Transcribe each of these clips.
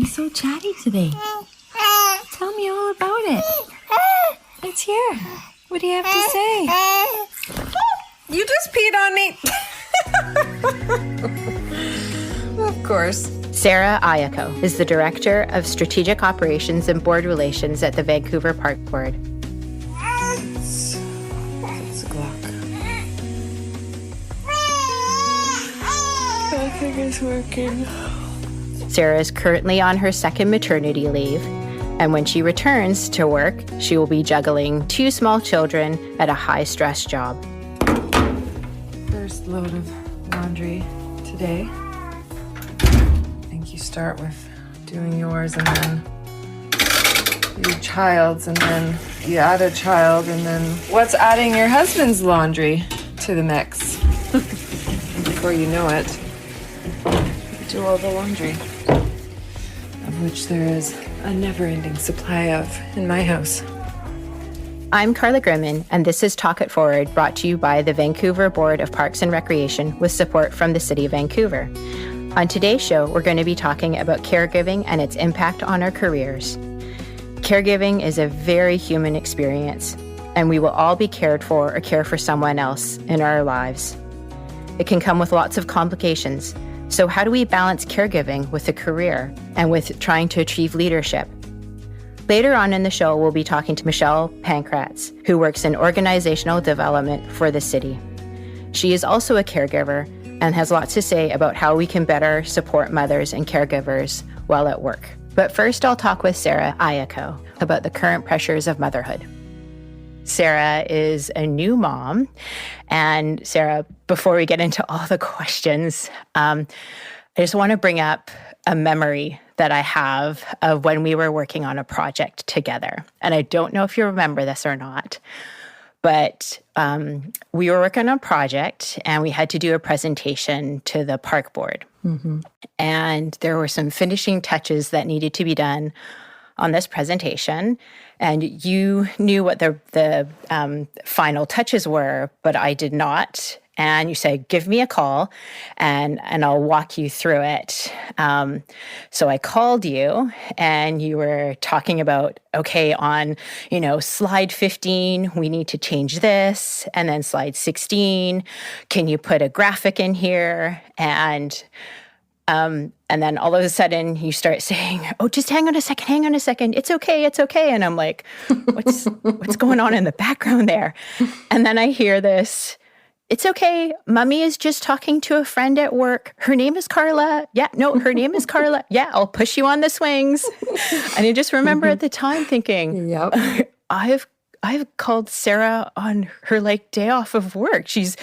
He's so chatty today. Tell me all about it. Let's hear. What do you have to say? You just peed on me. Of course. Sarah Iacoe is the Director of Strategic Operations and Board Relations at the Vancouver Park Board. It's a clock. I think it's working. Sarah is currently on her second maternity leave, and when she returns to work, she will be juggling 2 small children at a high-stress job. First load of laundry today. You start with doing yours and then your child's and then you add a child and then what's adding your husband's laundry to the mix? Before you know it, you do all the laundry, of which there is a never-ending supply of in my house. I'm Carla Grimman, and this is Talk It Forward, brought to you by the Vancouver Board of Parks and Recreation with support from the City of Vancouver. On today's show, we're going to be talking about caregiving and its impact on our careers. Caregiving is a very human experience, and we will all be cared for or care for someone else in our lives. It can come with lots of complications. So how do we balance caregiving with a career and with trying to achieve leadership? Later on in the show, we'll be talking to Michele Pankratz, who works in organizational development for the city. She is also a caregiver and has lots to say about how we can better support mothers and caregivers while at work. But first, I'll talk with Sarah Iacoe about the current pressures of motherhood. Sarah is a new mom. And Sarah, before we get into all the questions, I just want to bring up a memory that I have of when we were working on a project together. And I don't know if you remember this or not, but we were working on a project and we had to do a presentation to the park board. Mm-hmm. And there were some finishing touches that needed to be done on this presentation. And you knew what the final touches were, but I did not. And you said, give me a call and I'll walk you through it. So I called you and you were talking about, okay, on, slide 15, we need to change this. And then slide 16, can you put a graphic in here? And then all of a sudden you start saying, oh, just hang on a second. It's okay. And I'm like, what's going on in the background there? And then I hear this, it's okay. Mommy is just talking to a friend at work. Her name is Carla. Yeah, no, her name is Carla. Yeah, I'll push you on the swings. And I just remember at the time thinking, yep. I've called Sarah on her day off of work. She's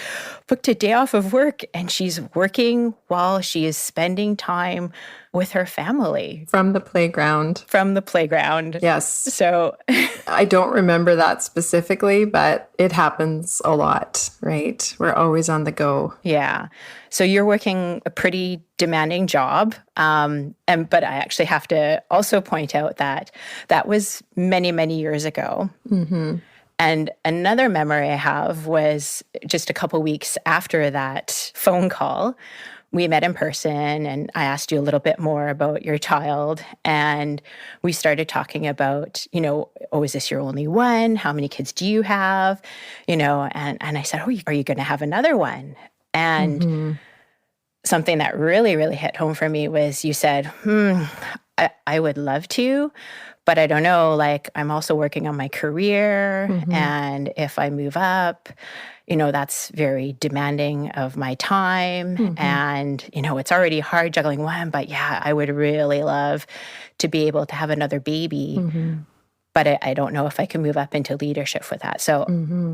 booked a day off of work and she's working while she is spending time with her family. From the playground. Yes. So I don't remember that specifically, but it happens a lot, right? We're always on the go. Yeah. So you're working a pretty demanding job. But I actually have to also point out that was many, many years ago. Mm-hmm. And another memory I have was just a couple weeks after that phone call, we met in person and I asked you a little bit more about your child. And we started talking about, is this your only one? How many kids do you have? And I said, are you going to have another one? And something that really, really hit home for me was you said, I would love to, but I don't know, I'm also working on my career. Mm-hmm. And if I move up, that's very demanding of my time. Mm-hmm. And, it's already hard juggling one, but yeah, I would really love to be able to have another baby. Mm-hmm. But I don't know if I can move up into leadership with that. So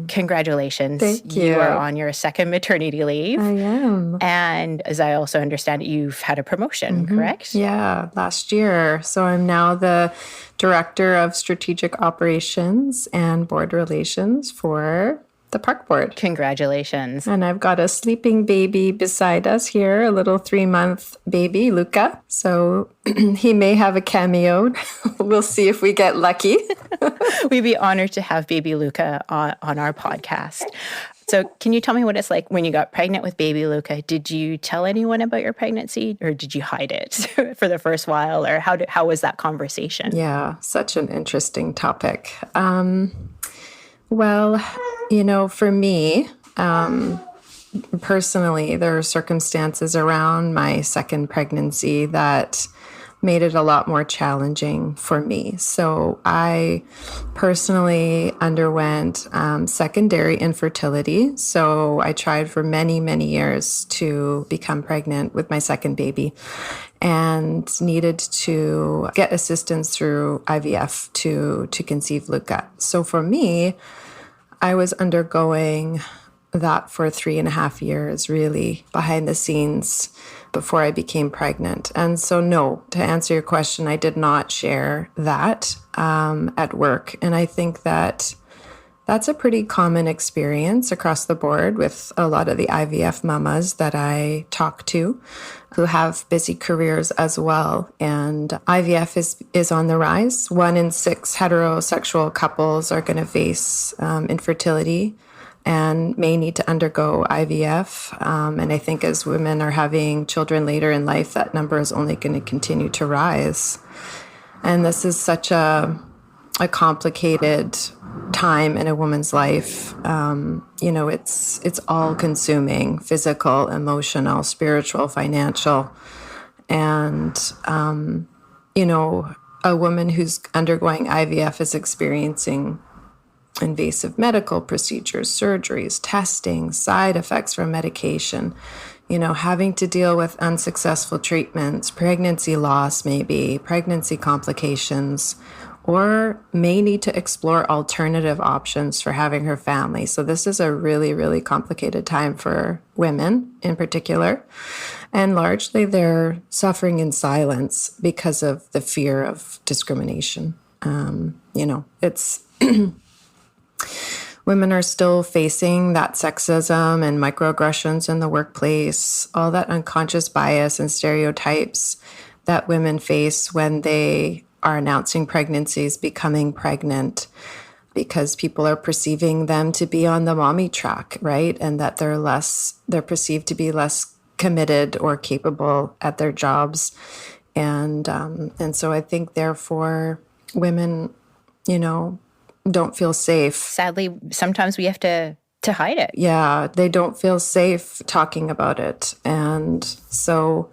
congratulations. Thank you. You are on your second maternity leave. I am. And as I also understand it, you've had a promotion, correct? Yeah, last year. So I'm now the Director of Strategic Operations and Board Relations for the park board. Congratulations. And I've got a sleeping baby beside us here, a little 3-month baby, Luca. So he may have a cameo. We'll see if we get lucky. We'd be honored to have baby Luca on our podcast. So can you tell me what it's like when you got pregnant with baby Luca? Did you tell anyone about your pregnancy or did you hide it for the first while? Or how was that conversation? Yeah, such an interesting topic. Well, for me, personally, there are circumstances around my second pregnancy that made it a lot more challenging for me. So I personally underwent secondary infertility. So I tried for many, many years to become pregnant with my second baby and needed to get assistance through IVF to conceive Luca. So for me, I was undergoing that for 3.5 years, really, behind the scenes before I became pregnant. And so, no, to answer your question, I did not share that at work. And I think that that's a pretty common experience across the board with a lot of the IVF mamas that I talk to who have busy careers as well. And IVF is on the rise. 1 in 6 heterosexual couples are going to face infertility and may need to undergo IVF. And I think as women are having children later in life, that number is only going to continue to rise. And this is such a complicated time in a woman's life. It's all consuming, physical, emotional, spiritual, financial. And, a woman who's undergoing IVF is experiencing invasive medical procedures, surgeries, testing, side effects from medication, having to deal with unsuccessful treatments, pregnancy loss, maybe pregnancy complications, or may need to explore alternative options for having her family. So this is a really, really complicated time for women in particular. And largely they're suffering suffering because of the fear of discrimination. It's women are still facing that sexism and microaggressions in the workplace, all that unconscious bias and stereotypes that women face when they are announcing pregnancies, becoming pregnant, because people are perceiving them to be on the mommy track, right? And that they're perceived to be less committed or capable at their jobs. And so I think therefore women, don't feel safe. Sadly, sometimes we have to hide it. Yeah, they don't feel safe talking about it. And so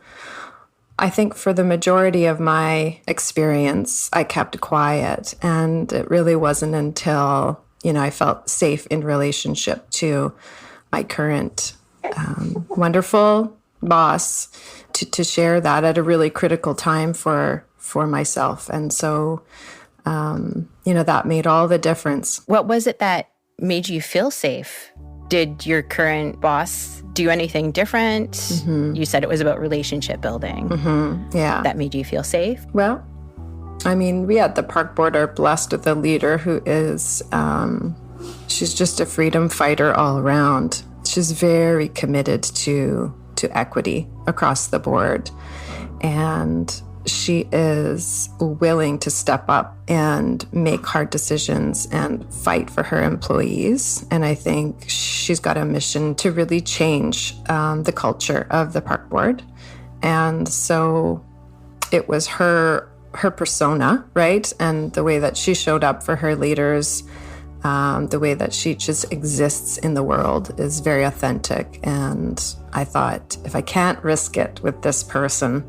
I think for the majority of my experience, I kept quiet. And it really wasn't until, I felt safe in relationship to my current wonderful boss to share that at a really critical time for myself. And so that made all the difference. What was it that made you feel safe? Did your current boss do anything different? Mm-hmm. You said it was about relationship building. Mm-hmm. Yeah. That made you feel safe? Well, we at the park board are blessed with a leader who is, she's just a freedom fighter all around. She's very committed to equity across the board. And she is willing to step up and make hard decisions and fight for her employees. And I think she's got a mission to really change the culture of the park board. And so it was her persona, right? And the way that she showed up for her leaders, the way that she just exists in the world is very authentic. And I thought, if I can't risk it with this person,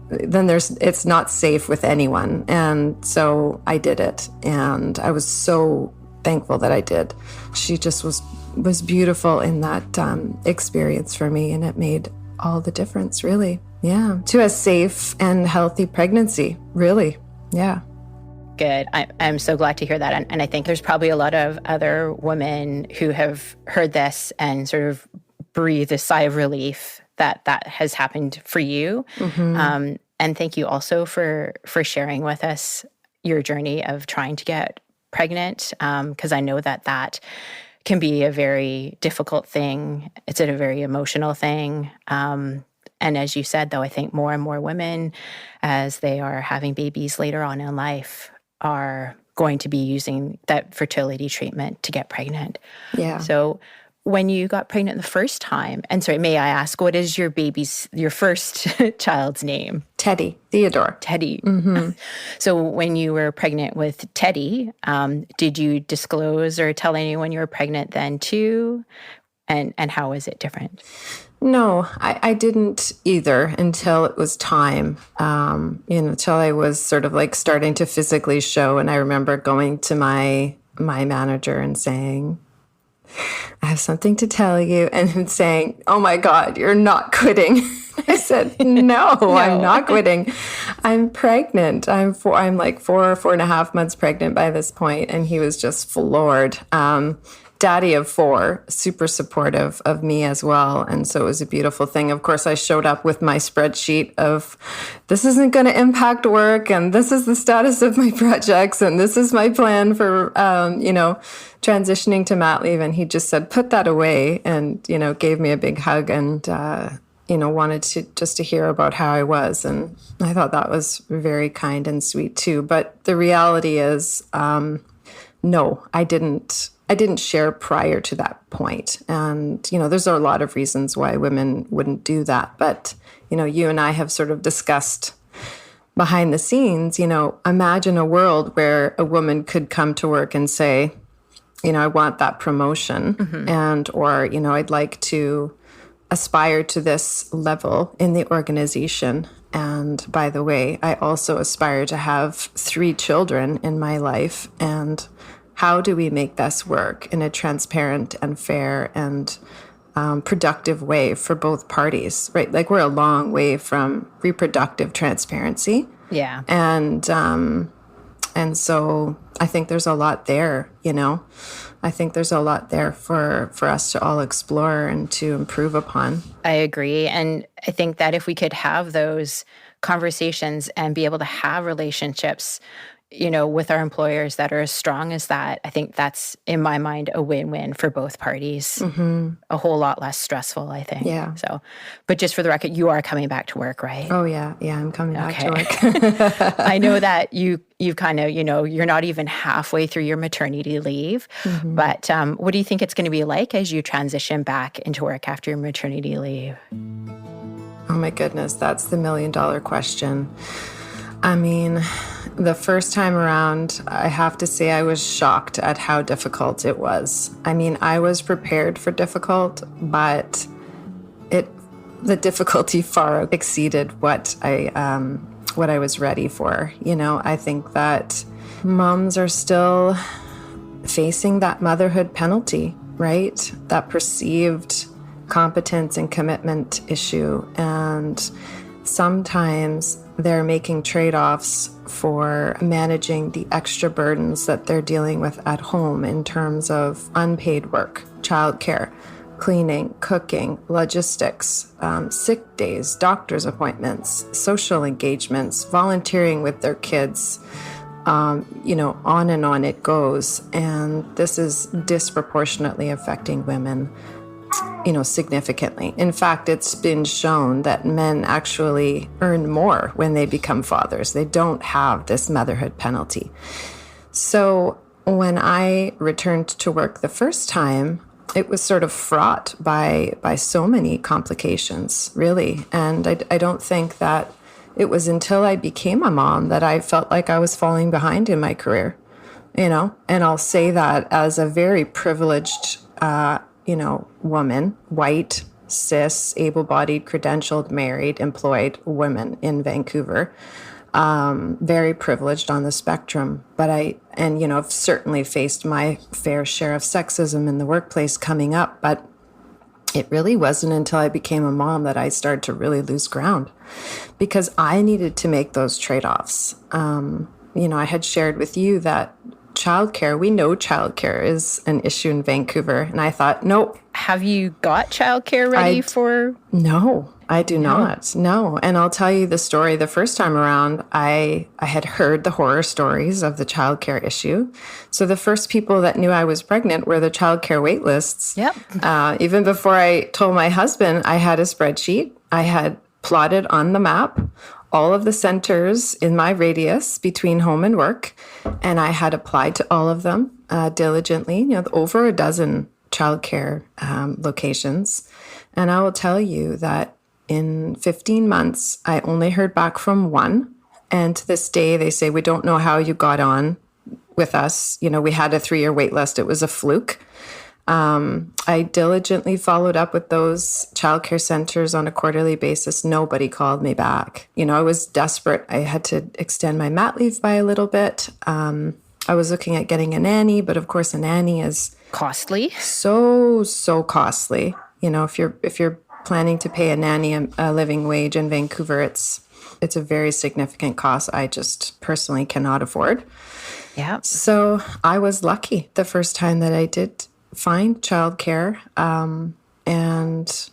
then it's not safe with anyone. And so I did it. And I was so thankful that I did. She just was beautiful in that experience for me. And it made all the difference, really. Yeah. To a safe and healthy pregnancy, really. Yeah. Good. I'm so glad to hear that. And I think there's probably a lot of other women who have heard this and sort of breathe a sigh of relief that has happened for you. Mm-hmm. And thank you also for sharing with us your journey of trying to get pregnant, because I know that can be a very difficult thing. It's a very emotional thing. And as you said, though, I think more and more women, as they are having babies later on in life, are going to be using that fertility treatment to get pregnant. Yeah. So when you got pregnant the first time, and sorry, may I ask, what is your first child's name? Teddy, Theodore. Teddy. So when you were pregnant with Teddy, did you disclose or tell anyone you were pregnant then too? And how is it different? No, I didn't either until it was time, until I was sort of like starting to physically show. And I remember going to my manager and saying, I have something to tell you. And him saying, oh my God, you're not quitting. I said, no, I'm not quitting. I'm pregnant. I'm like 4.5 months pregnant by this point. And he was just floored. Daddy of 4, super supportive of me as well. And so it was a beautiful thing. Of course, I showed up with my spreadsheet of this isn't going to impact work, and this is the status of my projects, and this is my plan for, transitioning to mat leave. And he just said, put that away, and, gave me a big hug and, wanted to hear about how I was. And I thought that was very kind and sweet too. But the reality is, no, I didn't share prior to that point. And, there's a lot of reasons why women wouldn't do that. But, you and I have sort of discussed behind the scenes, imagine a world where a woman could come to work and say, I want that promotion or, I'd like to aspire to this level in the organization. And by the way, I also aspire to have 3 children in my life. And how do we make this work in a transparent and fair and productive way for both parties, right? Like we're a long way from reproductive transparency. Yeah. And so I think there's a lot there, I think there's a lot there for us to all explore and to improve upon. I agree. And I think that if we could have those conversations and be able to have relationships with our employers that are as strong as that, I think that's, in my mind, a win-win for both parties. A whole lot less stressful, I think. Yeah. So, but just for the record, you are coming back to work, right? Oh, yeah. Yeah, I'm coming back to work. I know that you've kind of, you're not even halfway through your maternity leave. But what do you think it's going to be like as you transition back into work after your maternity leave? Oh, my goodness. That's the $1 million question. I mean, the first time around, I have to say I was shocked at how difficult it was. I mean, I was prepared for difficult, but the difficulty far exceeded what I was ready for. I think that moms are still facing that motherhood penalty, right? That perceived competence and commitment issue. And sometimes they're making trade-offs for managing the extra burdens that they're dealing with at home in terms of unpaid work, childcare, cleaning, cooking, logistics, sick days, doctor's appointments, social engagements, volunteering with their kids, on and on it goes. And this is disproportionately affecting women significantly. In fact, it's been shown that men actually earn more when they become fathers. They don't have this motherhood penalty. So when I returned to work the first time, it was sort of fraught by so many complications, really. And I don't think that it was until I became a mom that I felt like I was falling behind in my career, and I'll say that as a very privileged woman, white, cis, able-bodied, credentialed, married, employed woman in Vancouver. Very privileged on the spectrum. But I've certainly faced my fair share of sexism in the workplace coming up. But it really wasn't until I became a mom that I started to really lose ground, because I needed to make those trade-offs. I had shared with you that childcare, we know childcare is an issue in Vancouver. And I thought, nope. Have you got childcare ready for? No, I do not. No. And I'll tell you the story. The first time around, I had heard the horror stories of the childcare issue. So the first people that knew I was pregnant were the childcare wait lists. Yep. Even before I told my husband, I had a spreadsheet. I had plotted on the map all of the centers in my radius between home and work, and I had applied to all of them diligently, over a dozen childcare locations. And I will tell you that in 15 months, I only heard back from one. And to this day, they say, we don't know how you got on with us. We had a 3-year wait list. It was a fluke. I diligently followed up with those childcare centers on a quarterly basis. Nobody called me back. I was desperate. I had to extend my mat leave by a little bit. I was looking at getting a nanny, but of course a nanny is costly. So costly. If you're planning to pay a nanny a living wage in Vancouver, it's a very significant cost I just personally cannot afford. Yeah. So I was lucky the first time that I did find childcare. And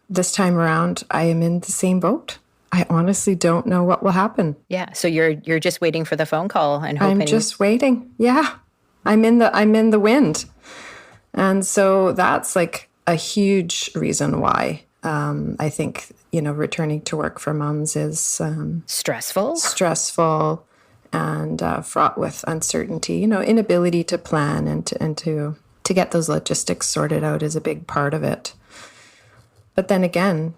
this time around, I am in the same boat. I honestly don't know what will happen. Yeah. So you're just waiting for the phone call and hoping. I'm just waiting. Yeah. I'm in the wind. And so that's like a huge reason why I think, returning to work for moms is stressful and fraught with uncertainty, inability to plan and to get those logistics sorted out is a big part of it. But then again,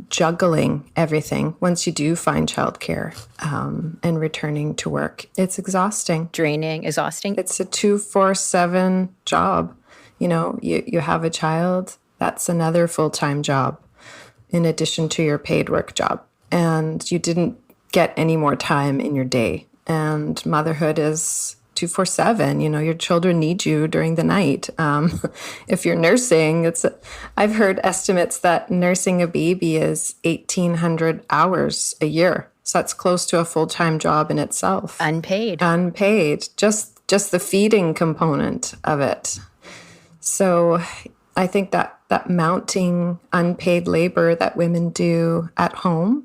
juggling everything once you do find childcare and returning to work, it's exhausting. Draining, exhausting. It's a 24/7 job. You have a child, that's another full-time job in addition to your paid work job. And you didn't get any more time in your day. And motherhood is 24/7. Your children need you during the night. If you're nursing, I've heard estimates that nursing a baby is 1,800 hours a year. So that's close to a full-time job in itself. Unpaid. Just the feeding component of it. So I think that mounting unpaid labor that women do at home,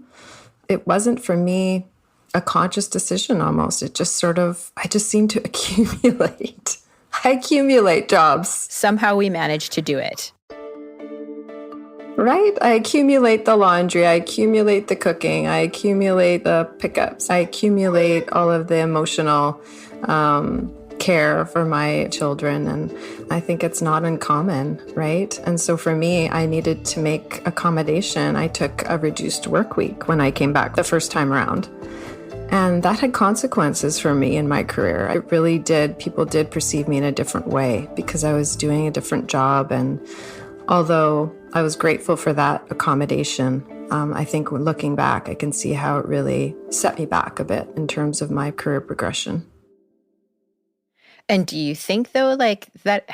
it wasn't for me a conscious decision almost. It just I just seem to accumulate. I accumulate jobs. Somehow we managed to do it. Right? I accumulate the laundry. I accumulate the cooking. I accumulate the pickups. I accumulate all of the emotional care for my children. And I think it's not uncommon, right? And so for me, I needed to make accommodation. I took a reduced work week when I came back the first time around. And that had consequences for me in my career. It really did. People did perceive me in a different way because I was doing a different job. And although I was grateful for that accommodation, I think looking back, I can see how it really set me back a bit in terms of my career progression. And do you think, though, that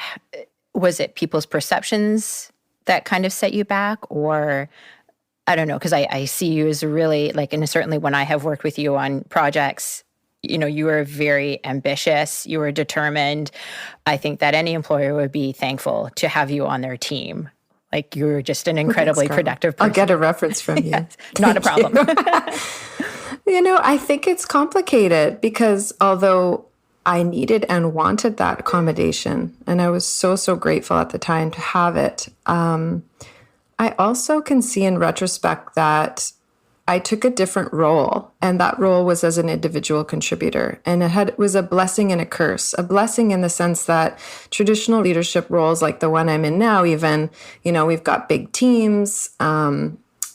was it people's perceptions that kind of set you back? Or I don't know, because I see you as really and certainly when I have worked with you on projects, you were very ambitious, you were determined. I think that any employer would be thankful to have you on their team. You were just an incredibly productive person. I'll get a reference from you. Yes, not a problem. I think it's complicated because although I needed and wanted that accommodation, and I was so grateful at the time to have it, I also can see in retrospect that I took a different role, and that role was as an individual contributor. And it was a blessing and a curse. A blessing in the sense that traditional leadership roles like the one I'm in now, even, we've got big teams.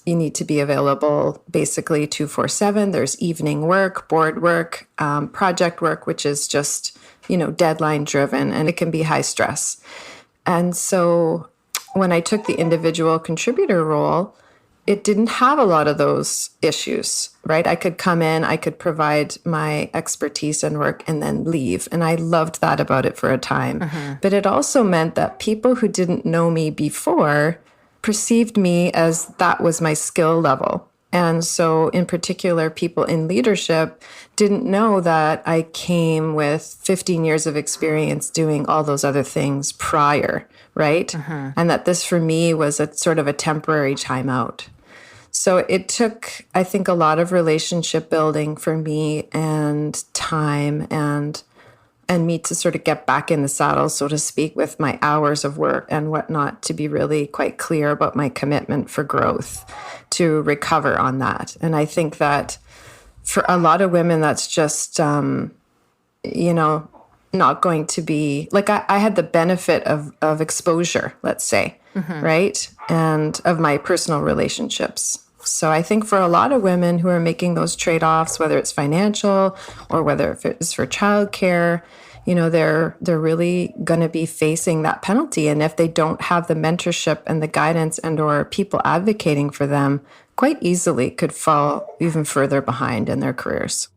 You need to be available basically 24/7. There's evening work, board work, project work, which is just, deadline driven, and it can be high stress. And so when I took the individual contributor role, it didn't have a lot of those issues, right? I could come in, I could provide my expertise and work and then leave. And I loved that about it for a time. Mm-hmm. But it also meant that people who didn't know me before perceived me as that was my skill level. And so in particular, people in leadership didn't know that I came with 15 years of experience doing all those other things prior, right? Mm-hmm. And that this for me was a sort of a temporary timeout. So it took, I think, a lot of relationship building for me and time and and me to sort of get back in the saddle, so to speak, with my hours of work and whatnot, to be really quite clear about my commitment for growth, to recover on that. And I think that for a lot of women, that's just, not going to be, like, I had the benefit of exposure, let's say, right? And of my personal relationships. So I think for a lot of women who are making those trade-offs, whether it's financial or whether it's for childcare, they're really going to be facing that penalty. And if they don't have the mentorship and the guidance and or people advocating for them, quite easily could fall even further behind in their careers.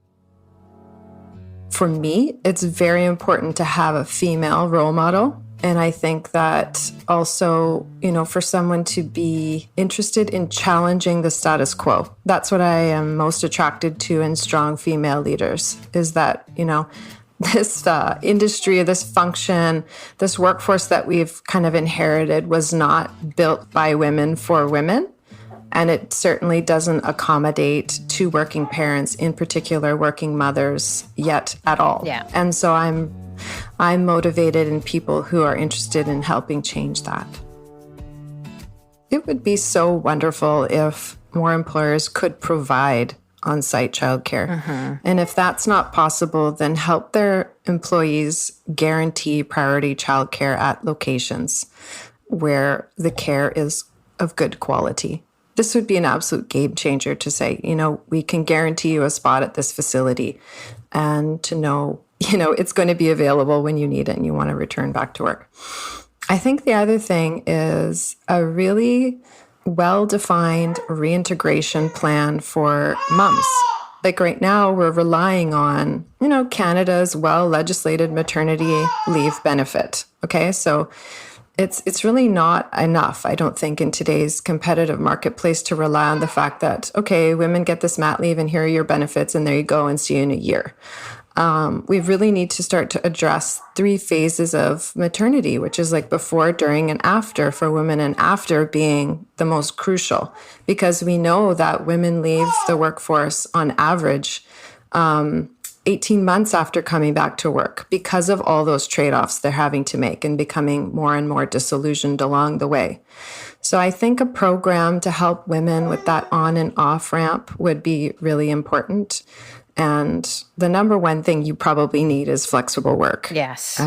For me, it's very important to have a female role model. And I think that also, for someone to be interested in challenging the status quo, that's what I am most attracted to in strong female leaders, is that, this industry, this function, this workforce that we've kind of inherited was not built by women for women. And it certainly doesn't accommodate two working parents, in particular working mothers, yet at all. Yeah. And so I'm motivated in people who are interested in helping change that. It would be so wonderful if more employers could provide on-site childcare. And if that's not possible, then help their employees guarantee priority childcare at locations where the care is of good quality. This would be an absolute game changer to say, we can guarantee you a spot at this facility, and to know, it's going to be available when you need it and you want to return back to work. I think the other thing is a really well-defined reintegration plan for moms. Like right now, we're relying on, Canada's well-legislated maternity leave benefit. Okay, so it's really not enough, I don't think, in today's competitive marketplace to rely on the fact that, okay, women get this mat leave and here are your benefits and there you go and see you in a year. We really need to start to address 3 phases of maternity, which is like before, during, and after for women, and after being the most crucial, because we know that women leave the workforce on average 18 months after coming back to work because of all those trade-offs they're having to make and becoming more and more disillusioned along the way. So I think a program to help women with that on and off ramp would be really important. And the number one thing you probably need is flexible work. Yes.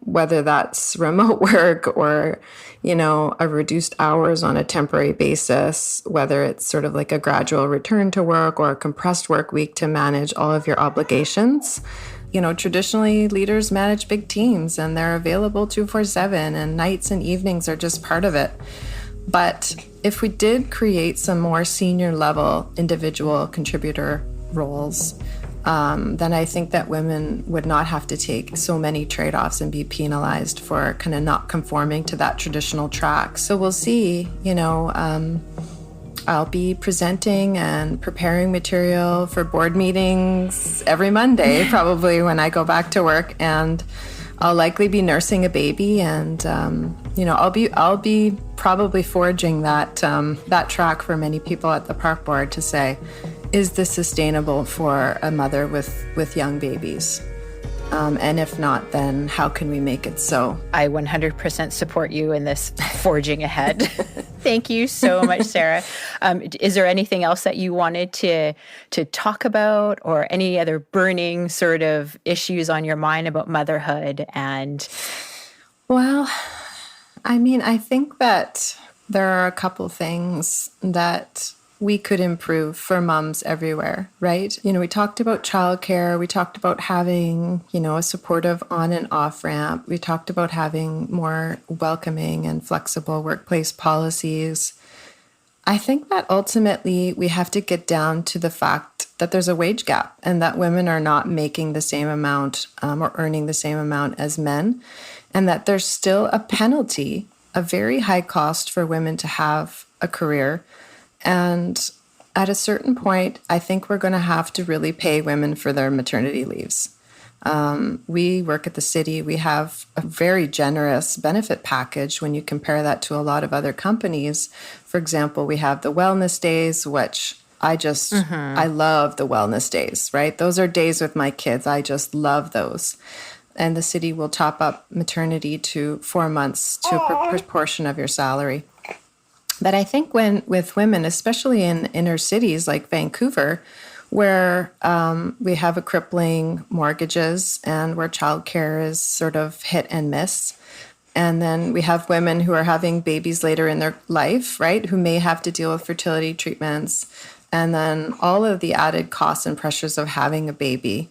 Whether that's remote work or, a reduced hours on a temporary basis, whether it's sort of like a gradual return to work or a compressed work week to manage all of your obligations. Traditionally leaders manage big teams and they're available 24/7, and nights and evenings are just part of it. But if we did create some more senior level individual contributor roles, then I think that women would not have to take so many trade-offs and be penalized for kind of not conforming to that traditional track. So we'll see, I'll be presenting and preparing material for board meetings every Monday, probably when I go back to work, and I'll likely be nursing a baby, and I'll be probably forging that track for many people at the park board to say, is this sustainable for a mother with young babies? And if not, then how can we make it so? I 100% support you in this forging ahead. Thank you so much, Sarah. Is there anything else that you wanted to talk about, or any other burning sort of issues on your mind about motherhood? Well, I think that there are a couple things that we could improve for moms everywhere, right? We talked about childcare. We talked about having, a supportive on and off ramp. We talked about having more welcoming and flexible workplace policies. I think that ultimately we have to get down to the fact that there's a wage gap and that women are not making the same amount or earning the same amount as men, and that there's still a penalty, a very high cost for women to have a career. And at a certain point, I think we're going to have to really pay women for their maternity leaves. We work at the city. We have a very generous benefit package when you compare that to a lot of other companies. For example, we have the wellness days, which I love the wellness days, right? Those are days with my kids. I just love those. and the city will top up maternity to 4 months to a proportion of your salary. But I think with women, especially in inner cities like Vancouver, where we have a crippling mortgages and where childcare is sort of hit and miss, and then we have women who are having babies later in their life, right, who may have to deal with fertility treatments, and then all of the added costs and pressures of having a baby.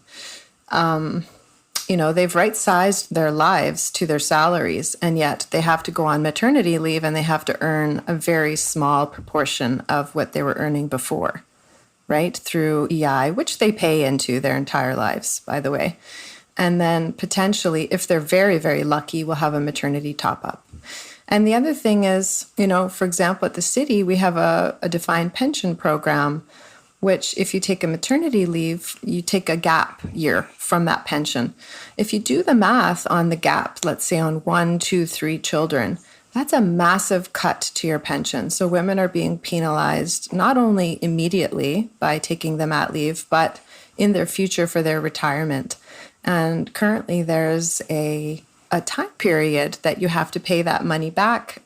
They've right-sized their lives to their salaries, and yet they have to go on maternity leave and they have to earn a very small proportion of what they were earning before, right, through EI, which they pay into their entire lives, by the way. And then potentially, if they're very, very lucky, will have a maternity top-up. And the other thing is, for example, at the city, we have a defined pension program, which if you take a maternity leave, you take a gap year from that pension. If you do the math on the gap, let's say on 1, 2, 3 children, that's a massive cut to your pension. So women are being penalized not only immediately by taking the mat leave, but in their future for their retirement. And currently there's a time period that you have to pay that money back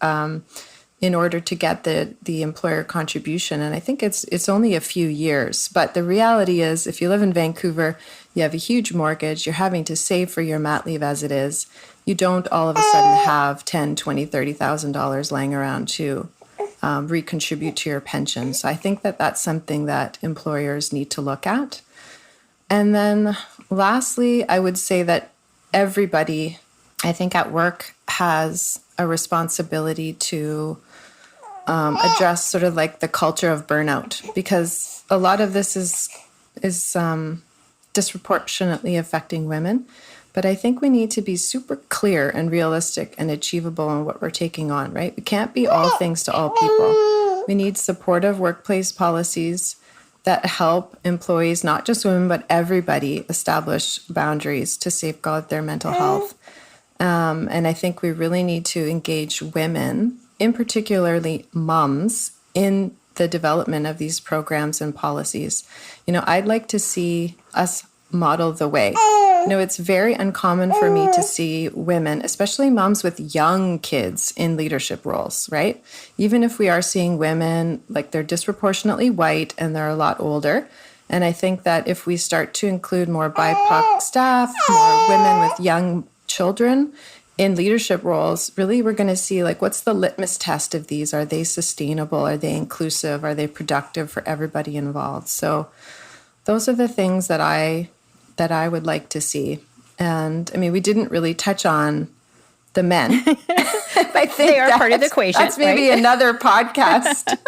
in order to get the employer contribution. And I think it's only a few years. But the reality is, if you live in Vancouver, you have a huge mortgage, you're having to save for your mat leave as it is. You don't all of a sudden have $10,000, $20,000, $30,000 laying around to recontribute to your pension. So I think that's something that employers need to look at. And then lastly, I would say that everybody, I think at work, has a responsibility to address sort of like the culture of burnout, because a lot of this is disproportionately affecting women. But I think we need to be super clear and realistic and achievable in what we're taking on, right? We can't be all things to all people. We need supportive workplace policies that help employees, not just women, but everybody, establish boundaries to safeguard their mental health. And I think we really need to engage women, in particularly moms, in the development of these programs and policies. I'd like to see us model the way. It's very uncommon for me to see women, especially moms with young kids, in leadership roles, right? Even if we are seeing women, like, they're disproportionately white and they're a lot older. And I think that if we start to include more BIPOC staff, more women with young children in leadership roles, really we're going to see, like, what's the litmus test of these? Are they sustainable? Are they inclusive? Are they productive for everybody involved? So those are the things that I would like to see. And I mean, we didn't really touch on the men. I think they are part of the equation. That's maybe another podcast.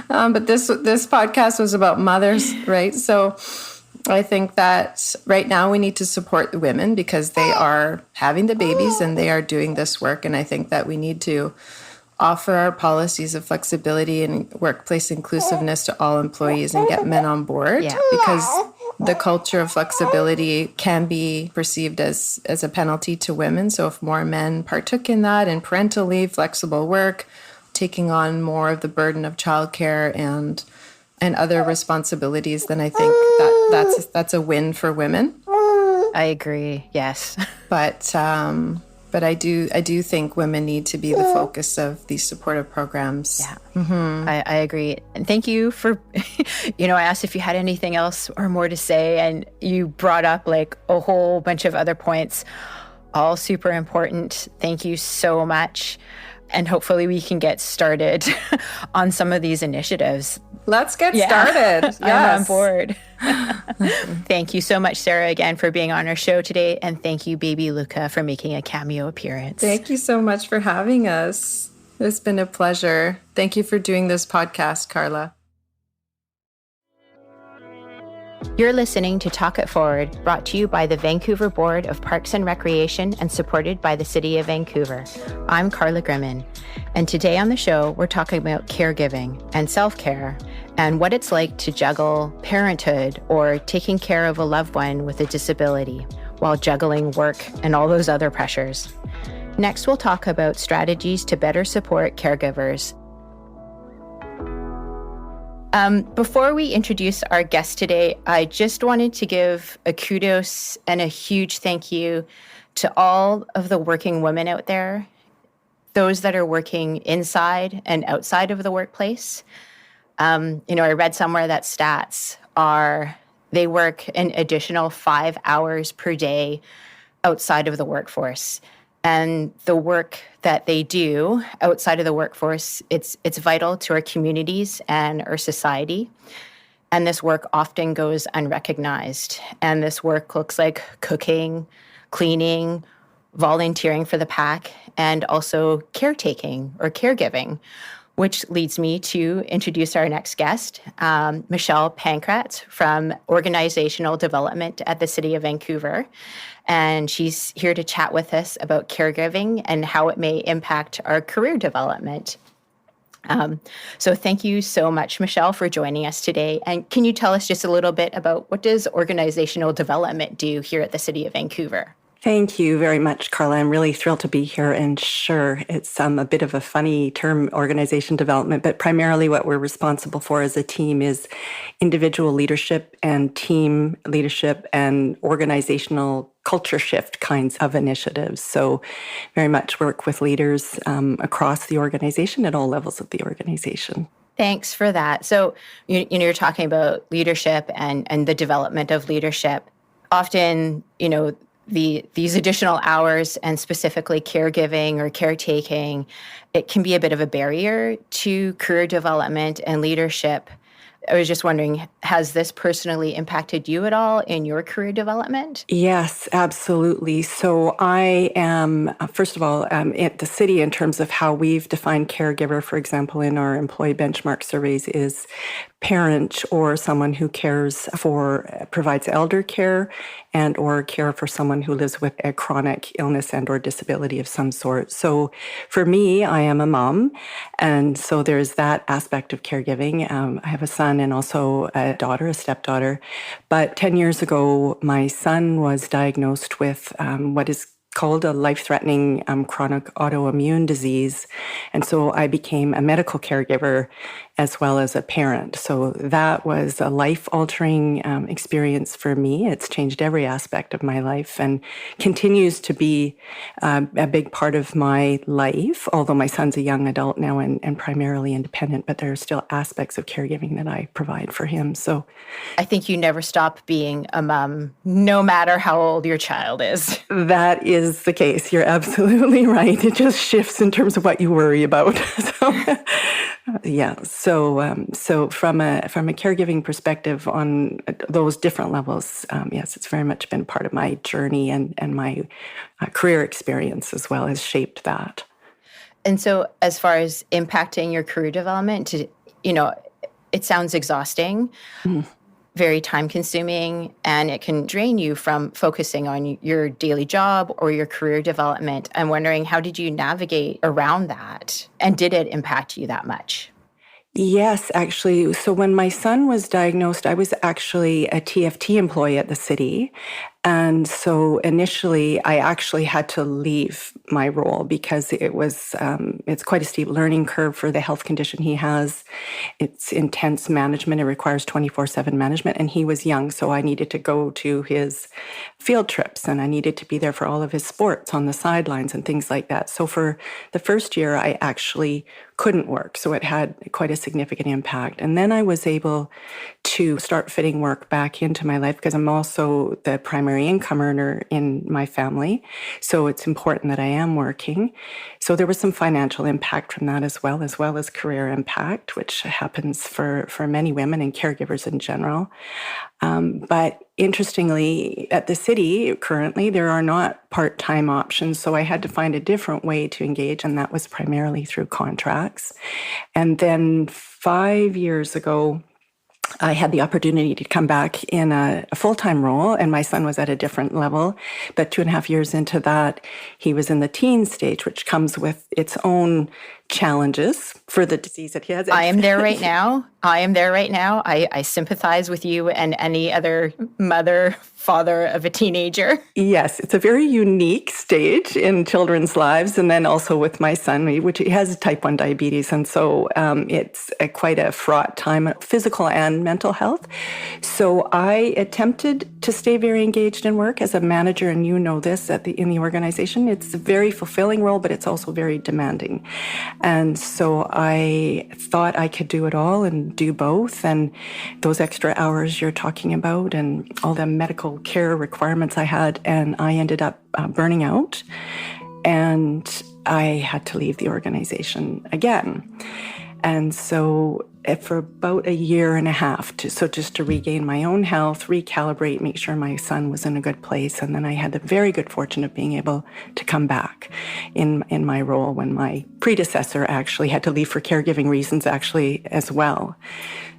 But this podcast was about mothers, right? So I think that right now we need to support the women because they are having the babies and they are doing this work. And I think that we need to offer our policies of flexibility and workplace inclusiveness to all employees and get men on board, because the culture of flexibility can be perceived as a penalty to women. So if more men partook in that, and parental leave, flexible work, taking on more of the burden of childcare and other responsibilities, then I think that's a win for women. I agree. Yes. But I do think women need to be the focus of these supportive programs. Yeah, I agree. And thank you for, I asked if you had anything else or more to say, and you brought up like a whole bunch of other points, all super important. Thank you so much. And hopefully we can get started on some of these initiatives. Let's get started. Yes. I'm on board. Thank you so much, Sarah, again, for being on our show today. And thank you, baby Luca, for making a cameo appearance. Thank you so much for having us. It's been a pleasure. Thank you for doing this podcast, Carla. You're listening to Talk It Forward, brought to you by the Vancouver Board of Parks and Recreation and supported by the City of Vancouver. I'm Carla Grimman, and today on the show, we're talking about caregiving and self-care and what it's like to juggle parenthood or taking care of a loved one with a disability while juggling work and all those other pressures. Next, we'll talk about strategies to better support caregivers. Before we introduce our guest today, I just wanted to give a kudos and a huge thank you to all of the working women out there, those that are working inside and outside of the workplace. I read somewhere that stats are they work an additional 5 hours per day outside of the workforce. And the work that they do outside of the workforce, it's vital to our communities and our society. And this work often goes unrecognized. And this work looks like cooking, cleaning, volunteering for the pack, and also caretaking or caregiving, which leads me to introduce our next guest, Michele Pankratz from Organizational Development at the City of Vancouver. And she's here to chat with us about caregiving and how it may impact our career development. So thank you so much, Michele, for joining us today. And can you tell us just a little bit about what does organizational development do here at the City of Vancouver? Thank you very much, Carla. I'm really thrilled to be here. And sure, it's a bit of a funny term, organization development, but primarily what we're responsible for as a team is individual leadership and team leadership and organizational culture shift kinds of initiatives. So very much work with leaders across the organization at all levels of the organization. Thanks for that. So you're talking about leadership and the development of leadership. Often, these additional hours and specifically caregiving or caretaking, it can be a bit of a barrier to career development and leadership. I was just wondering, has this personally impacted you at all in your career development? Yes, absolutely. So I am, first of all, at the city in terms of how we've defined caregiver, for example, in our employee benchmark surveys is parent or someone who provides elder care and or care for someone who lives with a chronic illness and or disability of some sort. So for me, I am a mom. And so there's that aspect of caregiving. I have a son and also a stepdaughter. But 10 years ago, my son was diagnosed with what is called a life-threatening chronic autoimmune disease. And so I became a medical caregiver as well as a parent. So that was a life-altering experience for me. It's changed every aspect of my life and continues to be a big part of my life, although my son's a young adult now and primarily independent, but there are still aspects of caregiving that I provide for him. So I think you never stop being a mom, no matter how old your child is. That is the case. You're absolutely right. It just shifts in terms of what you worry about. So from a caregiving perspective on those different levels, yes, it's very much been part of my journey and my career experience as well has shaped that. And so as far as impacting your career development, it sounds exhausting. Very time-consuming, and it can drain you from focusing on your daily job or your career development. I'm wondering, how did you navigate around that? And did it impact you that much? Yes, actually. So when my son was diagnosed, I was actually a TFT employee at the city. And so initially, I actually had to leave my role because it's quite a steep learning curve for the health condition he has. It's intense management. It requires 24/7 management. And he was young, so I needed to go to his field trips and I needed to be there for all of his sports on the sidelines and things like that. So for the first year, I actually couldn't work. So it had quite a significant impact. And then I was able to start fitting work back into my life because I'm also the primary income earner in my family. So it's important that I am working. So there was some financial impact from that as well as career impact, which happens for many women and caregivers in general. But interestingly, at the city currently, there are not part-time options. So I had to find a different way to engage, and that was primarily through contracts. And then 5 years ago, I had the opportunity to come back in a full-time role, and my son was at a different level. But 2.5 years into that, he was in the teen stage, which comes with its own challenges for the disease that he has. I am there right now. I sympathize with you and any other mother, father of a teenager. Yes, it's a very unique stage in children's lives. And then also with my son, which he has type 1 diabetes. And so it's quite a fraught time, physical and mental health. So I attempted to stay very engaged in work as a manager. And you know this in the organization. It's a very fulfilling role, but it's also very demanding. And so I thought I could do it all and do both. And those extra hours you're talking about and all the medical care requirements I had, and I ended up burning out, and I had to leave the organization again. And so for about a year and a half, just to regain my own health, recalibrate, make sure my son was in a good place. And then I had the very good fortune of being able to come back in my role when my predecessor actually had to leave for caregiving reasons actually as well.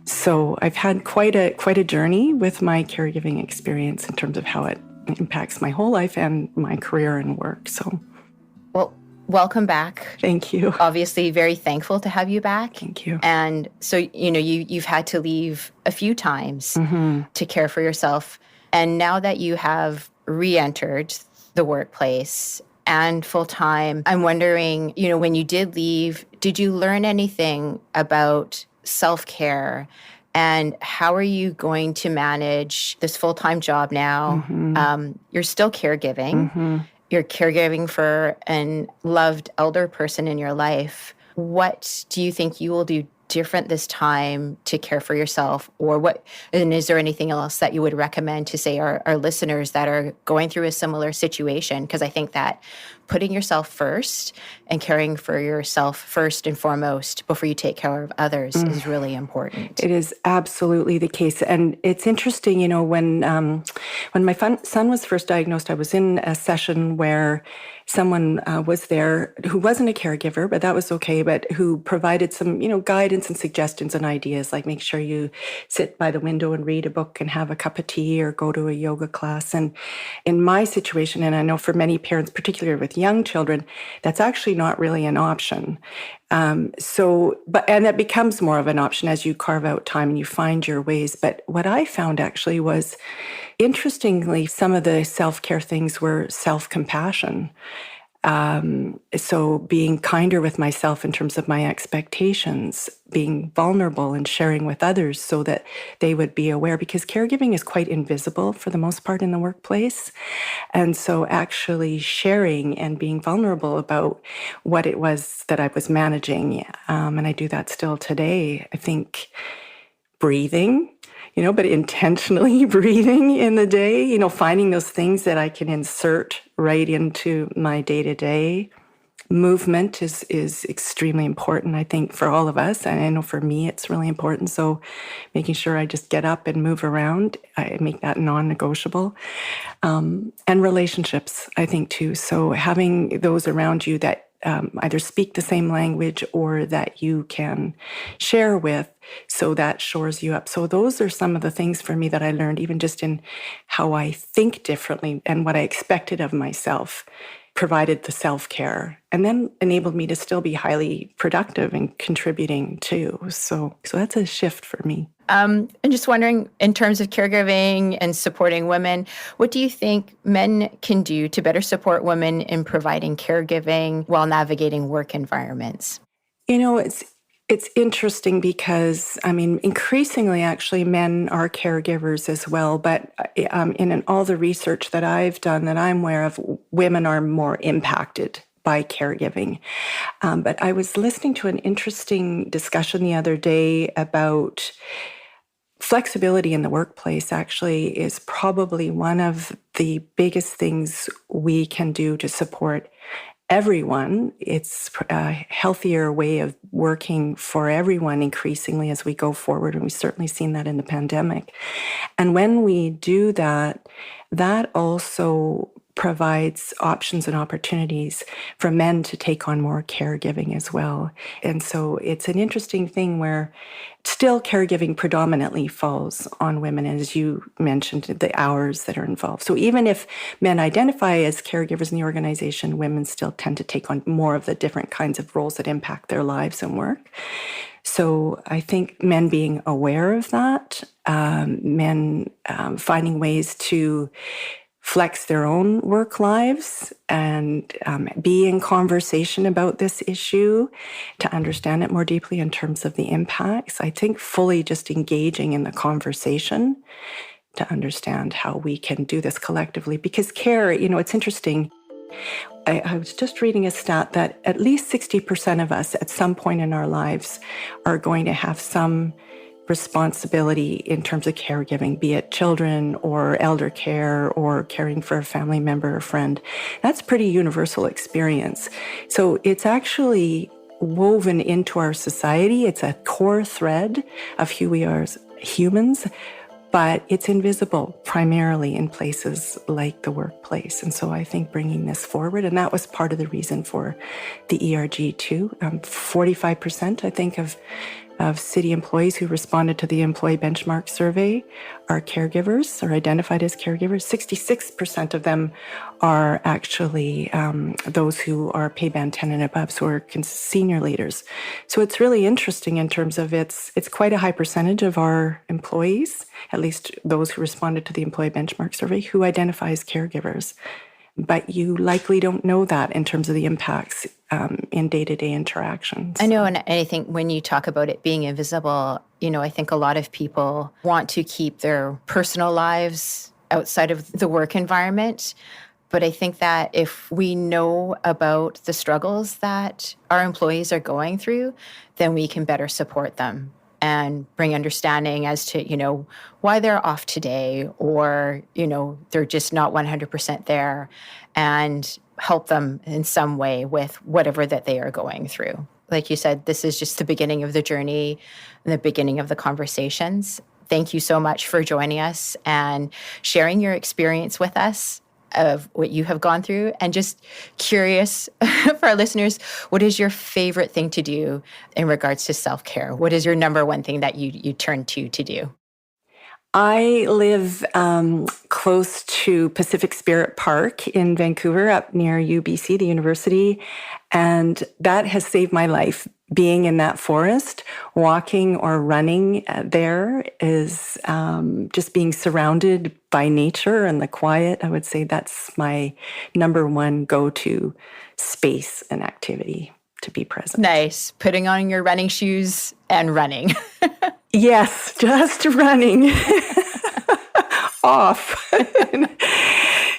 So I've had quite a journey with my caregiving experience in terms of how it impacts my whole life and my career and work. So, well, welcome back. Thank you. Obviously, very thankful to have you back. Thank you. And so, you've had to leave a few times to care for yourself. And now that you have re-entered the workplace and full-time, I'm wondering, when you did leave, did you learn anything about self-care? And how are you going to manage this full-time job now? You're still caregiving. You're caregiving for a loved elder person in your life. What do you think you will do different this time to care for yourself? And is there anything else that you would recommend to, say, our listeners that are going through a similar situation? Because I think that putting yourself first and caring for yourself first and foremost before you take care of others is really important. It is absolutely the case. And it's interesting, when my son was first diagnosed, I was in a session where someone was there who wasn't a caregiver, but that was okay, but who provided some, guidance and suggestions and ideas, like make sure you sit by the window and read a book and have a cup of tea or go to a yoga class. And in my situation, and I know for many parents, particularly with young children, that's actually not really an option. And that becomes more of an option as you carve out time and you find your ways. But what I found actually was, interestingly, some of the self-care things were self-compassion. So being kinder with myself in terms of my expectations, being vulnerable and sharing with others so that they would be aware, because caregiving is quite invisible for the most part in the workplace. And so actually sharing and being vulnerable about what it was that I was managing, and I do that still today. I think breathing, but intentionally breathing in the day, finding those things that I can insert right into my day-to-day. Movement is extremely important, I think, for all of us. And I know for me, it's really important. So making sure I just get up and move around, I make that non-negotiable. And relationships, I think, too. So having those around you that either speak the same language or that you can share with, so that shores you up. So those are some of the things for me that I learned, even just in how I think differently and what I expected of myself, provided the self-care, and then enabled me to still be highly productive and contributing too. So that's a shift for me. I'm just wondering, in terms of caregiving and supporting women, what do you think men can do to better support women in providing caregiving while navigating work environments? It's interesting because, increasingly, actually, men are caregivers as well. But in all the research that I've done that I'm aware of, women are more impacted by caregiving. But I was listening to an interesting discussion the other day about flexibility in the workplace. Actually is probably one of the biggest things we can do to support everyone. It's a healthier way of working for everyone increasingly as we go forward, and we've certainly seen that in the pandemic. And when we do that, that also provides options and opportunities for men to take on more caregiving as well. And so it's an interesting thing where still caregiving predominantly falls on women, as you mentioned, the hours that are involved. So even if men identify as caregivers in the organization, women still tend to take on more of the different kinds of roles that impact their lives and work. So I think men being aware of that, men finding ways to flex their own work lives and be in conversation about this issue to understand it more deeply in terms of the impacts. I think fully just engaging in the conversation to understand how we can do this collectively. Because care, it's interesting. I was just reading a stat that at least 60% of us at some point in our lives are going to have some responsibility in terms of caregiving, be it children or elder care or caring for a family member or friend. That's a pretty universal experience. So it's actually woven into our society. It's a core thread of who we are as humans, but it's invisible primarily in places like the workplace. And so I think bringing this forward, and that was part of the reason for the ERG too. 45%, I think, of city employees who responded to the employee benchmark survey are caregivers, or identified as caregivers. 66% of them are actually those who are pay band 10 and above, so are senior leaders. So it's really interesting in terms of it's quite a high percentage of our employees, at least those who responded to the employee benchmark survey, who identify as caregivers. But you likely don't know that in terms of the impacts in day-to-day interactions. I know, and I think when you talk about it being invisible, I think a lot of people want to keep their personal lives outside of the work environment. But I think that if we know about the struggles that our employees are going through, then we can better support them and bring understanding as to, why they're off today, or, they're just not 100% there, and help them in some way with whatever that they are going through. Like you said, this is just the beginning of the journey and the beginning of the conversations. Thank you so much for joining us and sharing your experience with us of what you have gone through. And just curious for our listeners, what is your favorite thing to do in regards to self-care? What is your number one thing that you turn to do? I live close to Pacific Spirit Park in Vancouver, up near UBC, the university, and that has saved my life. Being in that forest, walking or running there is just being surrounded by nature and the quiet. I would say that's my number one go-to space and activity to be present. Nice. Putting on your running shoes and running. Yes, just running off.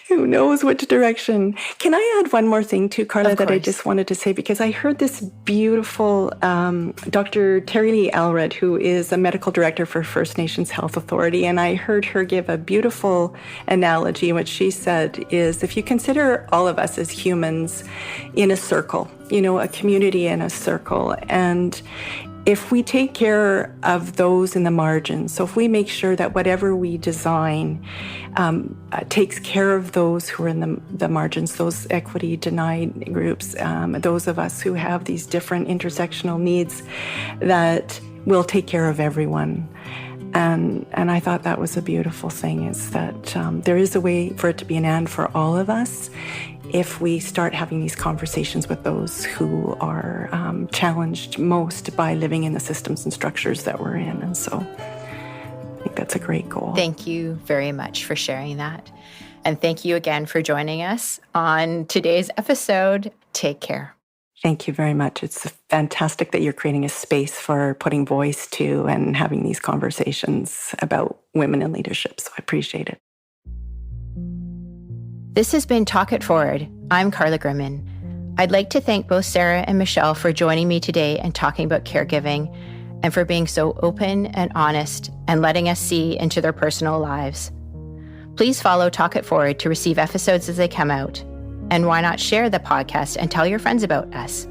Who knows which direction. Can I add one more thing too, Carla, that I just wanted to say? Because I heard this beautiful Dr. Terry Lee Alred, who is a medical director for First Nations Health Authority, and I heard her give a beautiful analogy. What she said is, if you consider all of us as humans in a circle, a community in a circle, and if we take care of those in the margins, so if we make sure that whatever we design takes care of those who are in the margins, those equity denied groups, those of us who have these different intersectional needs, that will take care of everyone. And I thought that was a beautiful thing, is that there is a way for it to be an and for all of us if we start having these conversations with those who are challenged most by living in the systems and structures that we're in. And so I think that's a great goal. Thank you very much for sharing that. And thank you again for joining us on today's episode. Take care. Thank you very much. It's fantastic that you're creating a space for putting voice to and having these conversations about women in leadership. So I appreciate it. This has been Talk It Forward. I'm Carla Grimman. I'd like to thank both Sarah and Michele for joining me today and talking about caregiving, and for being so open and honest and letting us see into their personal lives. Please follow Talk It Forward to receive episodes as they come out. And why not share the podcast and tell your friends about us?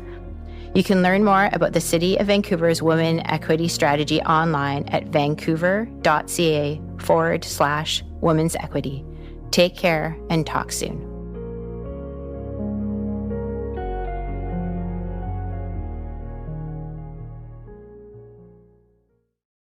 You can learn more about the City of Vancouver's Women Equity Strategy online at vancouver.ca/women's equity. Take care and talk soon.